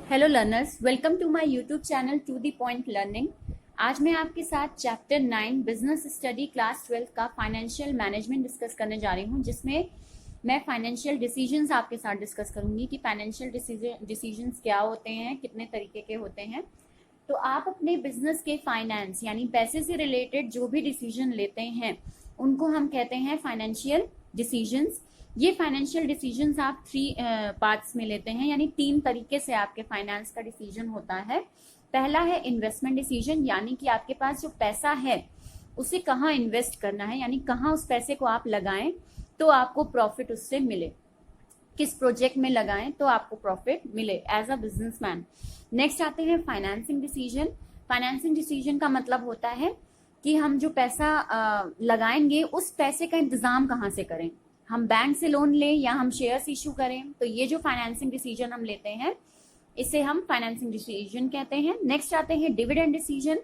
Hello learners, welcome to my YouTube channel to the point learning. आज मैं आपके साथ चैप्टर 9 बिजनेस स्टडी क्लास 12 का फाइनेंशियल मैनेजमेंट डिस्कस करने जा रही हूँ, जिसमें मैं फाइनेंशियल डिसीजंस आपके साथ डिस्कस करूंगी कि फाइनेंशियल डिसीजंस क्या होते हैं, कितने तरीके के होते हैं। तो आप अपने बिजनेस के फाइनेंस यानी पैसे से रिलेटेड जो भी डिसीजन लेते हैं उनको हम कहते हैं फाइनेंशियल डिसीजंस। ये फाइनेंशियल डिसीजंस आप 3 पार्ट्स में लेते हैं, यानी 3 तरीके से आपके फाइनेंस का डिसीजन होता है। पहला है इन्वेस्टमेंट डिसीजन, यानी कि आपके पास जो पैसा है उसे कहाँ इन्वेस्ट करना है, यानी कहाँ उस पैसे को आप लगाएं तो आपको प्रॉफिट उससे मिले, किस प्रोजेक्ट में लगाएं तो आपको प्रॉफिट मिले एज अ बिजनेसमैन। नेक्स्ट आते हैं फाइनेंसिंग डिसीजन। फाइनेंसिंग डिसीजन का मतलब होता है कि हम जो पैसा लगाएंगे उस पैसे का इंतजाम कहाँ से करें, हम बैंक से लोन लें या हम शेयर्स इशू करें। तो ये जो फाइनेंसिंग डिसीजन हम लेते हैं इसे हम फाइनेंसिंग डिसीजन कहते हैं। नेक्स्ट आते हैं डिविडेंड डिसीजन,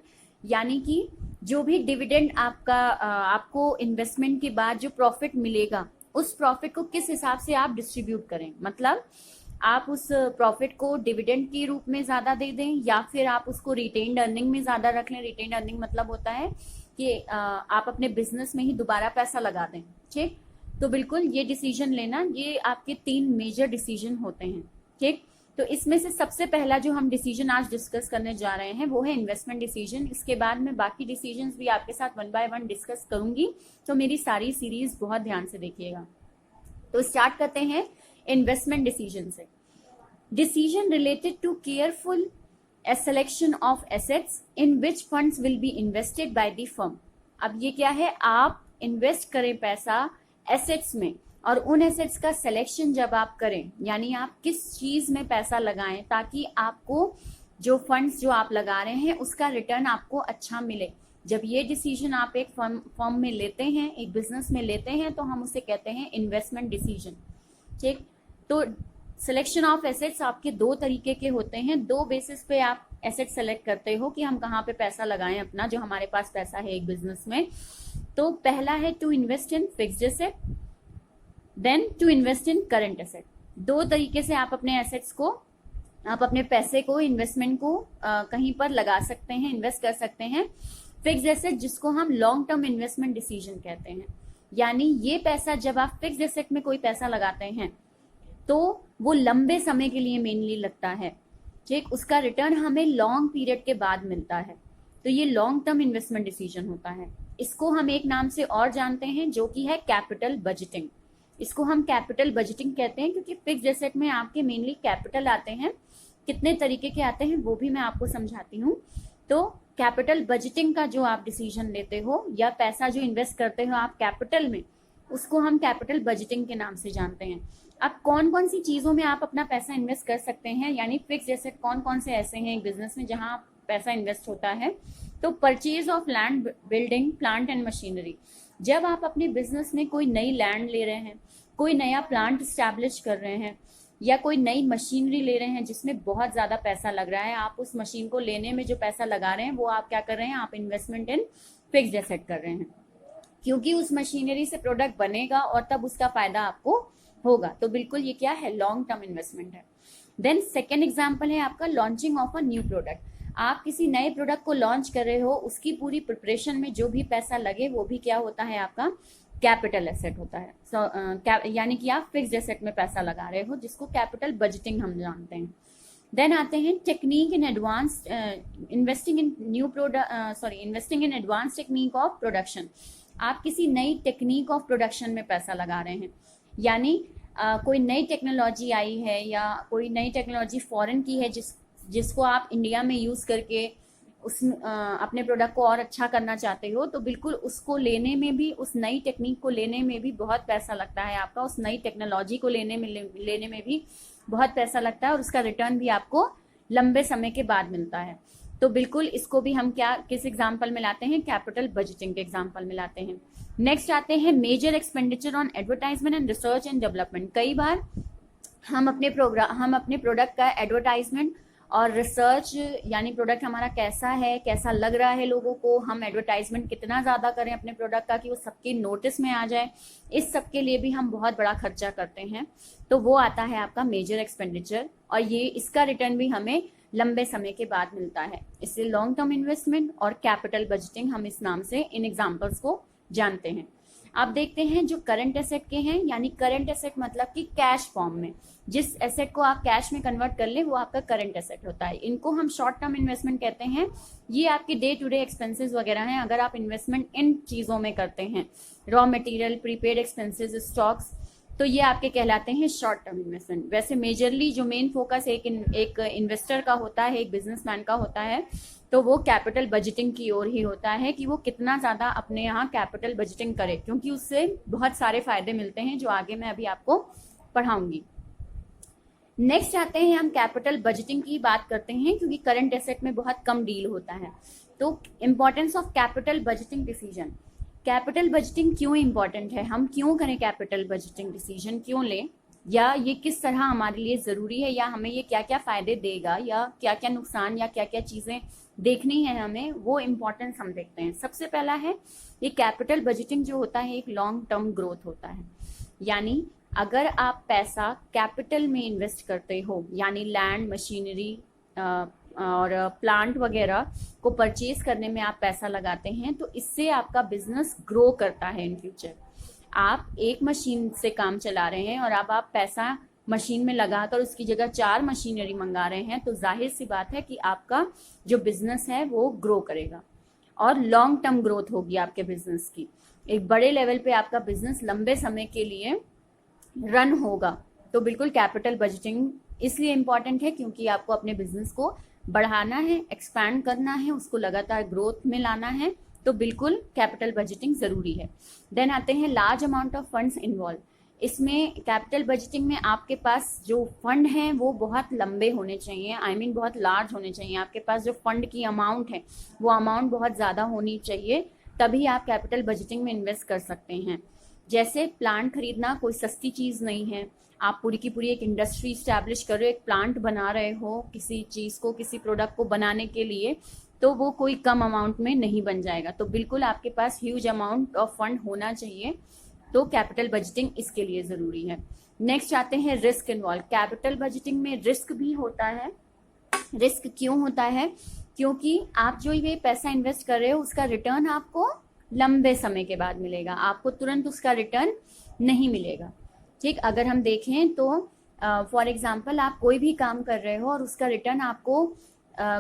यानी कि जो भी डिविडेंड आपको इन्वेस्टमेंट के बाद जो प्रॉफिट मिलेगा उस प्रॉफिट को किस हिसाब से आप डिस्ट्रीब्यूट करें, मतलब आप उस प्रॉफिट को डिविडेंड के रूप में ज्यादा दे दें या फिर आप उसको रिटेन्ड अर्निंग में ज्यादा रख लें। रिटेन्ड अर्निंग मतलब होता है कि आप अपने बिजनेस में ही दोबारा पैसा लगा दें। ठीक, तो बिल्कुल ये डिसीजन लेना, ये आपके 3 मेजर डिसीजन होते हैं। ठीक, तो इसमें से सबसे पहला जो हम डिसीजन आज डिस्कस करने जा रहे हैं वो है इन्वेस्टमेंट डिसीजन। इसके बाद मैं बाकी डिसीजंस भी आपके साथ 1 बाय 1 डिस्कस करूंगी, तो मेरी सारी सीरीज बहुत ध्यान से देखिएगा। तो स्टार्ट करते हैं इन्वेस्टमेंट डिसीजन से। Decision related to careful selection of assets in which funds will be invested by the firm. अब ये क्या है, आप इन्वेस्ट करें पैसा एसेट्स में और उन एसेट्स का सिलेक्शन जब आप करें, यानी आप किस चीज में पैसा लगाएं ताकि आपको जो फंड्स जो आप लगा रहे हैं उसका रिटर्न आपको अच्छा मिले। जब ये डिसीजन आप एक फर्म में लेते हैं, एक बिजनेस में लेते हैं, तो हम उसे कहते हैं इन्वेस्टमेंट डिसीजन। ठीक, तो सिलेक्शन ऑफ एसेट्स आपके 2 तरीके के होते हैं। 2 बेसिस पे आप एसेट सेलेक्ट करते हो कि हम कहाँ पे पैसा लगाएं अपना, जो हमारे पास पैसा है एक बिजनेस में। तो पहला है to invest in fixed asset, then to invest in current asset. 2 तरीके से आप अपने एसेट्स को, आप अपने पैसे को, इन्वेस्टमेंट को कहीं पर लगा सकते हैं, इन्वेस्ट कर सकते हैं। फिक्स्ड एसेट जिसको हम लॉन्ग टर्म इन्वेस्टमेंट डिसीजन कहते हैं, यानी ये पैसा जब आप फिक्स्ड एसेट में कोई पैसा लगाते हैं तो वो लंबे समय के लिए मेनली लगता है। ठीक, उसका रिटर्न हमें लॉन्ग पीरियड के बाद मिलता है, तो ये लॉन्ग टर्म इन्वेस्टमेंट डिसीजन होता है। इसको हम एक नाम से और जानते हैं जो कि है कैपिटल बजटिंग। इसको हम कैपिटल बजटिंग कहते हैं क्योंकि फिक्स्ड एसेट में आपके मेनली कैपिटल आते हैं। कितने तरीके के आते हैं वो भी मैं आपको समझाती हूँ। तो कैपिटल बजटिंग का जो आप डिसीजन लेते हो या पैसा जो इन्वेस्ट करते हो आप कैपिटल में, उसको हम कैपिटल बजटिंग के नाम से जानते हैं। अब कौन कौन सी चीजों में आप अपना पैसा इन्वेस्ट कर सकते हैं, यानी फिक्स्ड एसेट कौन कौन से ऐसे हैं एक बिजनेस में जहां पैसा इन्वेस्ट होता है। तो purchase of land, building, plant and machinery. जब आप अपने बिजनेस में कोई नई लैंड ले रहे हैं, कोई नया प्लांट स्टैब्लिश कर रहे हैं या कोई नई मशीनरी ले रहे हैं जिसमें बहुत ज्यादा पैसा लग रहा है, आप उस मशीन को लेने में जो पैसा लगा रहे हैं वो आप क्या कर रहे हैं, आप इन्वेस्टमेंट इन फिक्स्ड एसेट कर रहे हैं, क्योंकि उस मशीनरी से प्रोडक्ट बनेगा और तब उसका फायदा आपको होगा। तो बिल्कुल ये क्या है, लॉन्ग टर्म इन्वेस्टमेंट है। देन सेकेंड एग्जाम्पल है आपका launching of a new product. आप किसी नए प्रोडक्ट को लॉन्च कर रहे हो, उसकी पूरी प्रिपरेशन में जो भी पैसा लगे वो भी क्या होता है, आपका कैपिटल एसेट होता है। यानी कि आप फिक्स्ड एसेट में पैसा लगा रहे हो, जिसको कैपिटल बजटिंग हम जानते हैं। देन आते हैं technique in advance, investing in new product, investing in advance technique of production. आप किसी नई टेक्निक ऑफ प्रोडक्शन में पैसा लगा रहे हैं, यानी कोई नई टेक्नोलॉजी आई है या कोई नई टेक्नोलॉजी फॉरेन की है जिसको आप इंडिया में यूज करके उस अपने प्रोडक्ट को और अच्छा करना चाहते हो, तो बिल्कुल उसको लेने में भी, उस नई टेक्निक को लेने में भी बहुत पैसा लगता है आपका, उस नई टेक्नोलॉजी को लेने में भी बहुत पैसा लगता है और उसका रिटर्न भी आपको लंबे समय के बाद मिलता है। तो बिल्कुल इसको भी हम किस एग्जाम्पल में लाते हैं, कैपिटल बजटिंग के एग्जाम्पल में लाते हैं। नेक्स्ट आते हैं major expenditure on advertisement and research and development. कई बार हम अपने प्रोडक्ट का एडवर्टाइजमेंट और रिसर्च यानी प्रोडक्ट हमारा कैसा है, कैसा लग रहा है लोगों को, हम एडवर्टाइजमेंट कितना ज़्यादा करें अपने प्रोडक्ट का कि वो सबके नोटिस में आ जाए, इस सब के लिए भी हम बहुत बड़ा खर्चा करते हैं। तो वो आता है आपका मेजर एक्सपेंडिचर, और ये इसका रिटर्न भी हमें लंबे समय के बाद मिलता है। इसलिए लॉन्ग टर्म इन्वेस्टमेंट और कैपिटल बजटिंग हम इस नाम से इन एग्जाम्पल्स को जानते हैं। आप देखते हैं जो करंट एसेट के हैं, यानी करंट एसेट मतलब कि कैश फॉर्म में जिस एसेट को आप कैश में कन्वर्ट कर ले वो आपका करंट एसेट होता है। इनको हम शॉर्ट टर्म इन्वेस्टमेंट कहते हैं। ये आपके डे टू डे एक्सपेंसेस वगैरह हैं। अगर आप इन्वेस्टमेंट इन चीज़ों में करते हैं, raw material, prepaid expenses, stocks, तो ये आपके कहलाते हैं शॉर्ट टर्म इन्वेस्टमेंट। वैसे मेजरली जो मेन फोकस एक इन्वेस्टर का होता है, एक बिजनेसमैन का होता है, तो वो कैपिटल बजटिंग की ओर ही होता है कि वो कितना ज़्यादा अपने यहाँ कैपिटल बजटिंग करे, क्योंकि उससे बहुत सारे फायदे मिलते हैं जो आगे मैं अभी आपको पढ़ाऊंगी। नेक्स्ट आते हैं हम कैपिटल बजटिंग की बात करते हैं, क्योंकि करंट एसेट में बहुत कम डील होता है। तो importance of capital budgeting decision. Capital budgeting क्यों इंपॉर्टेंट है, हम क्यों करें कैपिटल बजटिंग डिसीजन, क्यों लें, या ये किस तरह हमारे लिए ज़रूरी है, या हमें ये क्या क्या फ़ायदे देगा, या क्या क्या नुकसान, या क्या क्या चीज़ें देखनी है हमें, वो इम्पोर्टेंस हम देखते हैं। सबसे पहला है ये कैपिटल बजटिंग जो होता है एक लॉन्ग टर्म ग्रोथ होता है। यानी अगर आप पैसा कैपिटल में इन्वेस्ट करते हो, यानी लैंड, मशीनरी और प्लांट वगैरह को परचेज करने में आप पैसा लगाते हैं, तो इससे आपका बिजनेस ग्रो करता है इन फ्यूचर। आप एक मशीन से काम चला रहे हैं और अब आप पैसा मशीन में लगाकर उसकी जगह 4 मशीनरी मंगा रहे हैं, तो जाहिर सी बात है कि आपका जो बिजनेस है वो ग्रो करेगा और लॉन्ग टर्म ग्रोथ होगी आपके बिजनेस की। एक बड़े लेवल पे आपका बिजनेस लंबे समय के लिए रन होगा। तो बिल्कुल कैपिटल बजटिंग इसलिए इम्पॉर्टेंट है क्योंकि आपको अपने बिजनेस को बढ़ाना है, एक्सपैंड करना है, उसको लगातार ग्रोथ में लाना है, तो बिल्कुल कैपिटल बजटिंग ज़रूरी है। देन आते हैं large amount of funds involve. इसमें कैपिटल बजटिंग में आपके पास जो फंड हैं वो बहुत लंबे होने चाहिए, I mean बहुत लार्ज होने चाहिए। आपके पास जो फंड की अमाउंट है वो अमाउंट बहुत ज़्यादा होनी चाहिए, तभी आप कैपिटल बजटिंग में इन्वेस्ट कर सकते हैं। जैसे प्लांट खरीदना कोई सस्ती चीज़ नहीं है। आप पूरी की पूरी एक इंडस्ट्री इस्टेब्लिश कर रहे हो, एक प्लांट बना रहे हो किसी चीज़ को, किसी प्रोडक्ट को बनाने के लिए, तो वो कोई कम अमाउंट में नहीं बन जाएगा। तो बिल्कुल आपके पास ह्यूज अमाउंट ऑफ फंड होना चाहिए, तो कैपिटल बजटिंग इसके लिए ज़रूरी है। नेक्स्ट आते हैं रिस्क इन्वॉल्व। कैपिटल बजटिंग में रिस्क भी होता है। रिस्क क्यों होता है, क्योंकि आप जो ये पैसा इन्वेस्ट कर रहे हो उसका रिटर्न आपको लंबे समय के बाद मिलेगा, आपको तुरंत उसका रिटर्न नहीं मिलेगा। ठीक, अगर हम देखें तो फॉर एग्जांपल आप कोई भी काम कर रहे हो और उसका रिटर्न आपको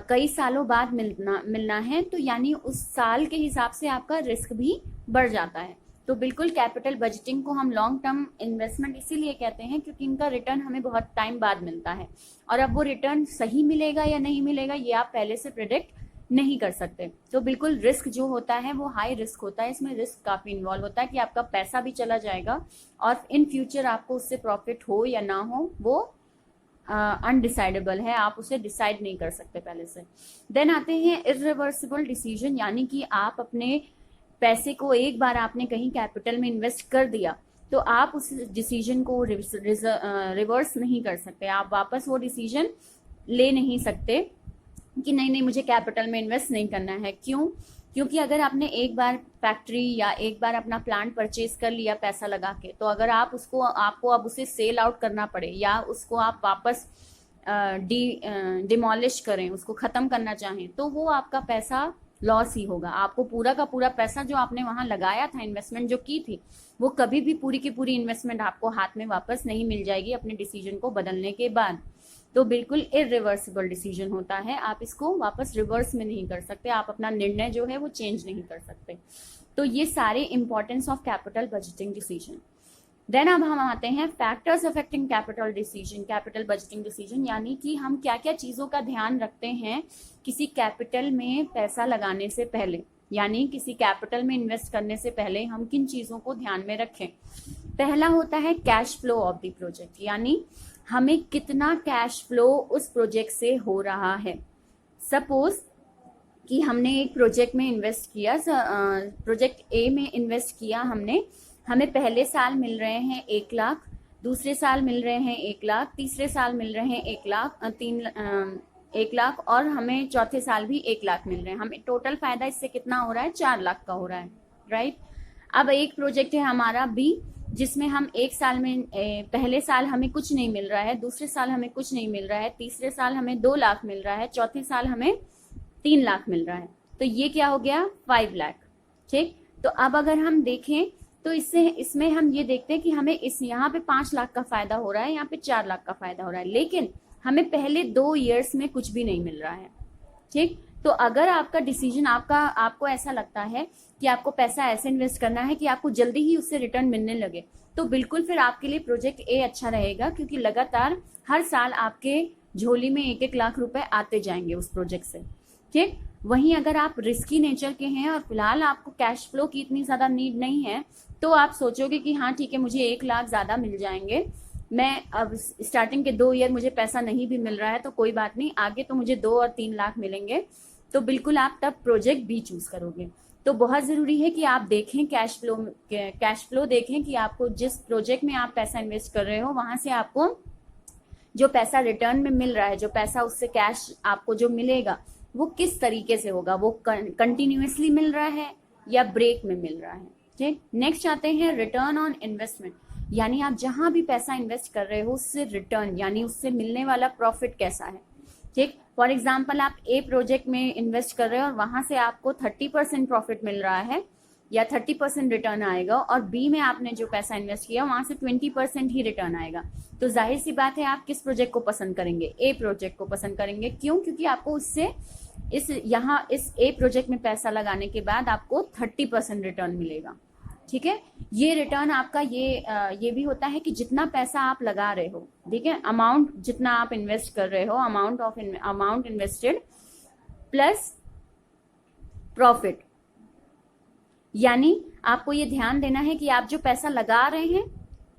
कई सालों बाद मिलना है, तो यानी उस साल के हिसाब से आपका रिस्क भी बढ़ जाता है। तो बिल्कुल कैपिटल बजटिंग को हम लॉन्ग टर्म इन्वेस्टमेंट इसीलिए कहते हैं क्योंकि इनका रिटर्न हमें बहुत टाइम बाद मिलता है, और अब वो रिटर्न सही मिलेगा या नहीं मिलेगा ये आप पहले से प्रेडिक्ट नहीं कर सकते। तो बिल्कुल रिस्क जो होता है वो हाई रिस्क होता है। इसमें रिस्क काफ़ी इन्वॉल्व होता है कि आपका पैसा भी चला जाएगा और इन फ्यूचर आपको उससे प्रॉफिट हो या ना हो वो अनडिसाइडेबल है, आप उसे डिसाइड नहीं कर सकते पहले से। देन आते हैं इरिवर्सिबल डिसीजन, यानी कि आप अपने पैसे को एक बार आपने कहीं कैपिटल में इन्वेस्ट कर दिया तो आप उस डिसीजन को रिवर्स नहीं कर सकते, आप वापस वो डिसीजन ले नहीं सकते कि नहीं मुझे कैपिटल में इन्वेस्ट नहीं करना है। क्यों? क्योंकि अगर आपने एक बार फैक्ट्री या एक बार अपना प्लांट परचेज कर लिया पैसा लगा के, तो अगर आपको अब उसे सेल आउट करना पड़े या उसको आप वापस डिमोलिश करें, उसको ख़त्म करना चाहें, तो वो आपका पैसा लॉस ही होगा। आपको पूरा का पूरा पैसा जो आपने वहाँ लगाया था, इन्वेस्टमेंट जो की थी, वो कभी भी पूरी की पूरी इन्वेस्टमेंट आपको हाथ में वापस नहीं मिल जाएगी अपने डिसीजन को बदलने के बाद। तो बिल्कुल इरिवर्सिबल डिसीजन होता है, आप इसको वापस रिवर्स में नहीं कर सकते, आप अपना निर्णय जो है वो चेंज नहीं कर सकते। तो ये सारे importance of capital budgeting decision. Then अब हम आते हैं factors affecting capital decision, capital budgeting decision, यानी कि हम क्या क्या चीज़ों का ध्यान रखते हैं किसी कैपिटल में पैसा लगाने से पहले, यानी किसी कैपिटल में इन्वेस्ट करने से पहले हम किन चीज़ों को ध्यान में रखें। पहला होता है cash flow of the project, यानी हमें कितना कैश फ्लो उस प्रोजेक्ट से हो रहा है। सपोज कि हमने एक प्रोजेक्ट में इन्वेस्ट किया, प्रोजेक्ट ए में इन्वेस्ट किया हमने, हमें पहले साल मिल रहे हैं 1 लाख, दूसरे साल मिल रहे हैं 1 लाख, तीसरे साल मिल रहे हैं 1 लाख, 1 लाख, और हमें चौथे साल भी 1 लाख मिल रहे हैं। हमें टोटल फायदा इससे कितना हो रहा है? 4 लाख का हो रहा है, राइट। अब एक प्रोजेक्ट है हमारा बी, जिसमें हम एक साल में पहले साल हमें कुछ नहीं मिल रहा है, दूसरे साल हमें कुछ नहीं मिल रहा है, तीसरे साल हमें 2 लाख मिल रहा है, चौथे साल हमें 3 लाख मिल रहा है। तो ये क्या हो गया? 5 लाख। ठीक, तो अब अगर हम देखें तो इसमें हम ये देखते हैं कि हमें यहाँ पे 5 लाख का फायदा हो रहा है, यहाँ पे 4 लाख का फायदा हो रहा है, लेकिन हमें पहले 2 ईयर्स में कुछ भी नहीं मिल रहा है। ठीक, तो अगर आपका डिसीजन आपको ऐसा लगता है कि आपको पैसा ऐसे इन्वेस्ट करना है कि आपको जल्दी ही उससे रिटर्न मिलने लगे, तो बिल्कुल फिर आपके लिए प्रोजेक्ट ए अच्छा रहेगा, क्योंकि लगातार हर साल आपके झोली में 1-1 लाख रुपए आते जाएंगे उस प्रोजेक्ट से। ठीक, वहीं अगर आप रिस्की नेचर के हैं और फिलहाल आपको कैश फ्लो की इतनी ज्यादा नीड नहीं है, तो आप सोचोगे कि हाँ ठीक है, मुझे 1 लाख ज्यादा मिल जाएंगे, मैं अब स्टार्टिंग के 2 ईयर मुझे पैसा नहीं भी मिल रहा है तो कोई बात नहीं, आगे तो मुझे 2 और 3 लाख मिलेंगे, तो बिल्कुल आप तब प्रोजेक्ट बी चूज करोगे। तो बहुत जरूरी है कि आप देखें कैश फ्लो देखें कि आपको जिस प्रोजेक्ट में आप पैसा इन्वेस्ट कर रहे हो वहां से आपको जो पैसा रिटर्न में मिल रहा है, जो पैसा उससे कैश आपको जो मिलेगा वो किस तरीके से होगा, वो कंटिन्यूअसली मिल रहा है या ब्रेक में मिल रहा है। ठीक, नेक्स्ट आते हैं रिटर्न ऑन इन्वेस्टमेंट, यानी आप जहां भी पैसा इन्वेस्ट कर रहे हो उससे रिटर्न यानी उससे मिलने वाला प्रॉफिट कैसा है। ठीक, फॉर एग्जाम्पल आप ए प्रोजेक्ट में इन्वेस्ट कर रहे हो और वहां से आपको 30% प्रॉफिट मिल रहा है या 30% रिटर्न आएगा, और बी में आपने जो पैसा इन्वेस्ट किया वहां से 20% ही रिटर्न आएगा, तो जाहिर सी बात है आप किस प्रोजेक्ट को पसंद करेंगे? ए प्रोजेक्ट को पसंद करेंगे। क्यों? क्योंकि आपको उससे इस ए प्रोजेक्ट में पैसा लगाने के बाद आपको 30% रिटर्न मिलेगा। ठीक है, ये रिटर्न आपका ये भी होता है कि जितना पैसा आप लगा रहे हो, ठीक है, अमाउंट जितना आप इन्वेस्ट कर रहे हो, अमाउंट इन्वेस्टेड प्लस प्रॉफिट, यानी आपको ये ध्यान देना है कि आप जो पैसा लगा रहे हैं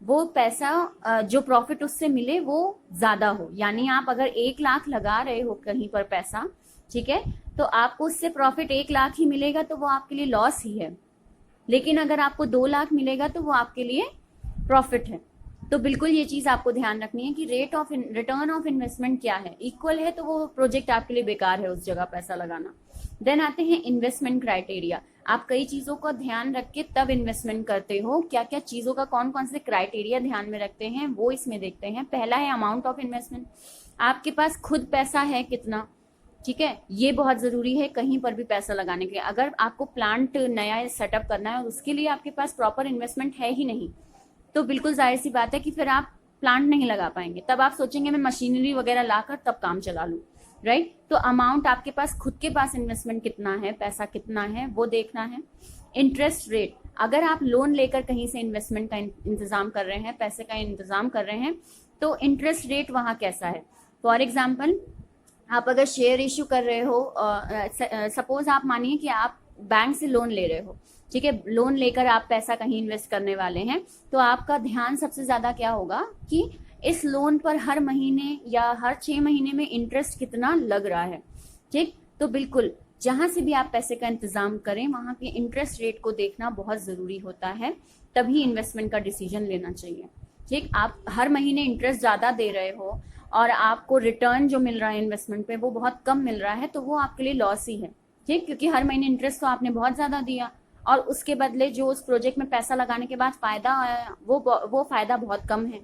वो पैसा जो प्रॉफिट उससे मिले वो ज्यादा हो। यानी आप अगर 1 लाख लगा रहे हो कहीं पर पैसा, ठीक है, तो आपको उससे प्रॉफिट 1 लाख ही मिलेगा, तो वो आपके लिए लॉस ही है। लेकिन अगर आपको 2 लाख मिलेगा तो वो आपके लिए प्रॉफिट है। तो बिल्कुल ये चीज आपको ध्यान रखनी है कि रिटर्न ऑफ इन्वेस्टमेंट क्या है, इक्वल है तो वो प्रोजेक्ट आपके लिए बेकार है उस जगह पैसा लगाना। देन आते हैं इन्वेस्टमेंट क्राइटेरिया। आप कई चीजों का ध्यान रख के तब इन्वेस्टमेंट करते हो, क्या क्या चीजों का कौन कौन से क्राइटेरिया ध्यान में रखते हैं वो इसमें देखते हैं। पहला है अमाउंट ऑफ इन्वेस्टमेंट, आपके पास खुद पैसा है कितना। ठीक है, ये बहुत जरूरी है कहीं पर भी पैसा लगाने के लिए। अगर आपको प्लांट नया सेटअप करना है और उसके लिए आपके पास प्रॉपर इन्वेस्टमेंट है ही नहीं, तो बिल्कुल जाहिर सी बात है कि फिर आप प्लांट नहीं लगा पाएंगे। तब आप सोचेंगे मैं मशीनरी वगैरह लाकर तब काम चला लूं, राइट। तो अमाउंट आपके पास खुद के पास इन्वेस्टमेंट कितना है, पैसा कितना है, वो देखना है। इंटरेस्ट रेट, अगर आप लोन लेकर कहीं से इन्वेस्टमेंट का इंतजाम कर रहे हैं, पैसे का इंतजाम कर रहे हैं, तो इंटरेस्ट रेट वहां कैसा है। फॉर एग्जाम्पल आप अगर शेयर इश्यू कर रहे हो, सपोज आप मानिए कि आप बैंक से लोन ले रहे हो, ठीक है, लोन लेकर आप पैसा कहीं इन्वेस्ट करने वाले हैं, तो आपका ध्यान सबसे ज्यादा क्या होगा कि इस लोन पर हर महीने या हर 6 महीने में इंटरेस्ट कितना लग रहा है। ठीक, तो बिल्कुल जहां से भी आप पैसे का इंतजाम करें वहां के इंटरेस्ट रेट को देखना बहुत जरूरी होता है, तभी इन्वेस्टमेंट का डिसीजन लेना चाहिए। ठीक, आप हर महीने इंटरेस्ट ज्यादा दे रहे हो और आपको रिटर्न जो मिल रहा है इन्वेस्टमेंट पे वो बहुत कम मिल रहा है, तो वो आपके लिए लॉस ही है। ठीक, क्योंकि हर महीने इंटरेस्ट तो आपने बहुत ज्यादा दिया और उसके बदले जो उस प्रोजेक्ट में पैसा लगाने के बाद फायदा आया वो फायदा बहुत कम है।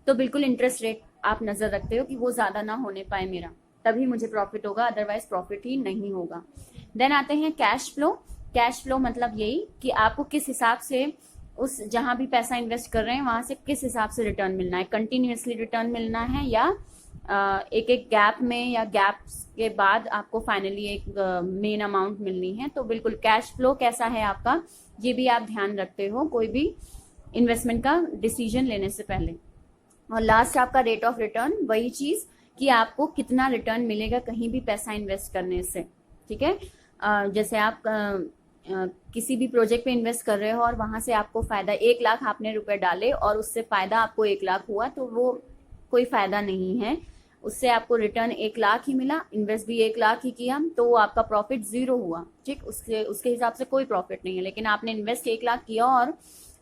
तो बिल्कुल इंटरेस्ट रेट आप नजर रखते हो कि वो ज्यादा ना होने पाए मेरा, तभी मुझे प्रॉफिट होगा, अदरवाइज प्रॉफिट ही नहीं होगा। देन आते हैं कैश फ्लो। कैश फ्लो मतलब यही कि आपको किस हिसाब से उस जहां भी पैसा इन्वेस्ट कर रहे हैं वहां से किस हिसाब से रिटर्न मिलना है, कंटिन्यूअसली रिटर्न मिलना है या एक एक गैप में या गैप्स के बाद आपको फाइनली एक मेन अमाउंट मिलनी है। तो बिल्कुल कैश फ्लो कैसा है आपका, ये भी आप ध्यान रखते हो कोई भी इन्वेस्टमेंट का डिसीजन लेने से पहले। और लास्ट आपका रेट ऑफ रिटर्न, वही चीज कि आपको कितना रिटर्न मिलेगा कहीं भी पैसा इन्वेस्ट करने से। ठीक है, जैसे आप किसी भी प्रोजेक्ट पे इन्वेस्ट कर रहे हो और वहां से आपको फायदा 1 लाख आपने रुपए डाले और उससे फायदा आपको 1 लाख हुआ, तो वो कोई फायदा नहीं है, उससे आपको रिटर्न 1 लाख ही मिला, इन्वेस्ट भी 1 लाख ही किया, तो आपका प्रॉफिट 0 हुआ। ठीक, उसके हिसाब से कोई प्रॉफिट नहीं है। लेकिन आपने इन्वेस्ट 1 लाख किया और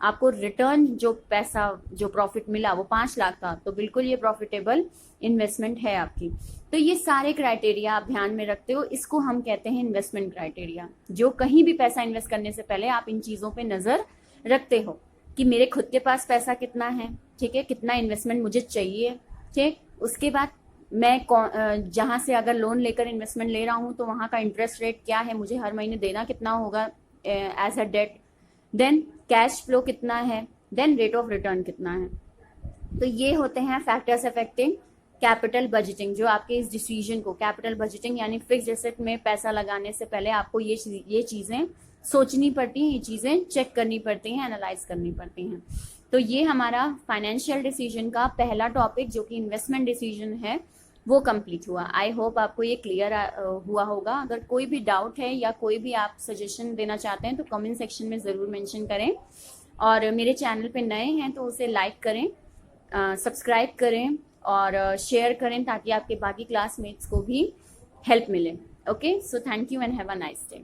आपको रिटर्न जो पैसा जो प्रॉफिट मिला वो 5 लाख था, तो बिल्कुल ये प्रॉफिटेबल इन्वेस्टमेंट है आपकी। तो ये सारे क्राइटेरिया आप ध्यान में रखते हो, इसको हम कहते हैं इन्वेस्टमेंट क्राइटेरिया। जो कहीं भी पैसा इन्वेस्ट करने से पहले आप इन चीजों पे नजर रखते हो कि मेरे खुद के पास पैसा कितना है, ठीक है, कितना इन्वेस्टमेंट मुझे चाहिए, ठीक। उसके बाद मैं जहां से अगर लोन लेकर इन्वेस्टमेंट ले रहा हूं तो वहां का इंटरेस्ट रेट क्या है, मुझे हर महीने देना कितना होगा as a debt, then cash flow कितना है, देन रेट ऑफ रिटर्न कितना है। तो ये होते हैं फैक्टर्स अफेक्टिंग कैपिटल बजटिंग, जो आपके इस डिसीजन को, कैपिटल बजटिंग यानी फिक्स एसेट में पैसा लगाने से पहले आपको ये चीजें सोचनी पड़ती हैं, ये चीजें चेक करनी पड़ती हैं, एनालाइज करनी पड़ती हैं। तो ये हमारा फाइनेंशियल डिसीजन का पहला टॉपिक जो कि इन्वेस्टमेंट डिसीजन है वो कंप्लीट हुआ। आई होप आपको ये क्लियर हुआ होगा। अगर कोई भी डाउट है या कोई भी आप सजेशन देना चाहते हैं तो कमेंट सेक्शन में ज़रूर मेंशन करें, और मेरे चैनल पे नए हैं तो उसे लाइक करें, सब्सक्राइब करें और शेयर करें ताकि आपके बाकी क्लासमेट्स को भी हेल्प मिले। Okay, so thank you and have a nice day.